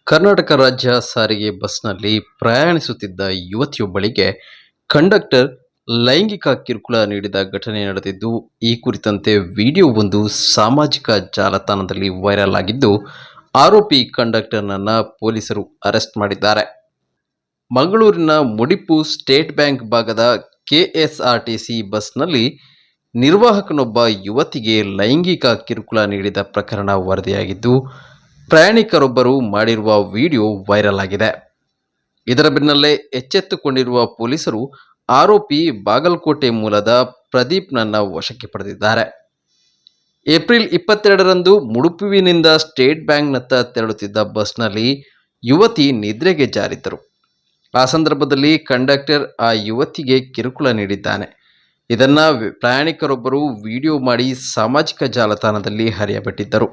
ಕರ್ನಾಟಕ ರಾಜ್ಯ ಸಾರಿಗೆ ಬಸ್ನಲ್ಲಿ ಪ್ರಯಾಣಿಸುತ್ತಿದ್ದ ಯುವತಿಯೊಬ್ಬಳಿಗೆ ಕಂಡಕ್ಟರ್ ಲೈಂಗಿಕ ಕಿರುಕುಳ ನೀಡಿದ ಘಟನೆ ನಡೆದಿದ್ದು, ಈ ಕುರಿತಂತೆ ವಿಡಿಯೋವೊಂದು ಸಾಮಾಜಿಕ ಜಾಲತಾಣದಲ್ಲಿ ವೈರಲ್ ಆಗಿದ್ದು, ಆರೋಪಿ ಕಂಡಕ್ಟರ್ನನ್ನ ಪೊಲೀಸರು ಅರೆಸ್ಟ್ ಮಾಡಿದ್ದಾರೆ. ಮಂಗಳೂರಿನ ಮುಡಿಪು ಸ್ಟೇಟ್ ಬ್ಯಾಂಕ್ ಭಾಗದ ಕೆಎಸ್ಆರ್ಟಿಸಿ ಬಸ್ನಲ್ಲಿ ನಿರ್ವಾಹಕನೊಬ್ಬ ಯುವತಿಗೆ ಲೈಂಗಿಕ ಕಿರುಕುಳ ನೀಡಿದ ಪ್ರಕರಣ ವರದಿಯಾಗಿದ್ದು, ಪ್ರಯಾಣಿಕರೊಬ್ಬರು ಮಾಡಿರುವ ವಿಡಿಯೋ ವೈರಲ್ ಆಗಿದೆ. ಇದರ ಬೆನ್ನಲ್ಲೇ ಎಚ್ಚೆತ್ತುಕೊಂಡಿರುವ ಪೊಲೀಸರು ಆರೋಪಿ ಬಾಗಲಕೋಟೆ ಮೂಲದ ಪ್ರದೀಪ್ನನ್ನ ವಶಕ್ಕೆ ಪಡೆದಿದ್ದಾರೆ. ಏಪ್ರಿಲ್ 22ರಂದು ಮುಡುಪುವಿನಿಂದ ಸ್ಟೇಟ್ ಬ್ಯಾಂಕ್ನತ್ತ ತೆರಳುತ್ತಿದ್ದ ಬಸ್ನಲ್ಲಿ ಯುವತಿ ನಿದ್ರೆಗೆ ಜಾರಿದ್ದರು. ಆ ಸಂದರ್ಭದಲ್ಲಿ ಕಂಡಕ್ಟರ್ ಆ ಯುವತಿಗೆ ಕಿರುಕುಳ ನೀಡಿದ್ದಾನೆ. ಇದನ್ನ ಪ್ರಯಾಣಿಕರೊಬ್ಬರು ವಿಡಿಯೋ ಮಾಡಿ ಸಾಮಾಜಿಕ ಜಾಲತಾಣದಲ್ಲಿ ಹರಿಯಬಿಟ್ಟಿದ್ದರು.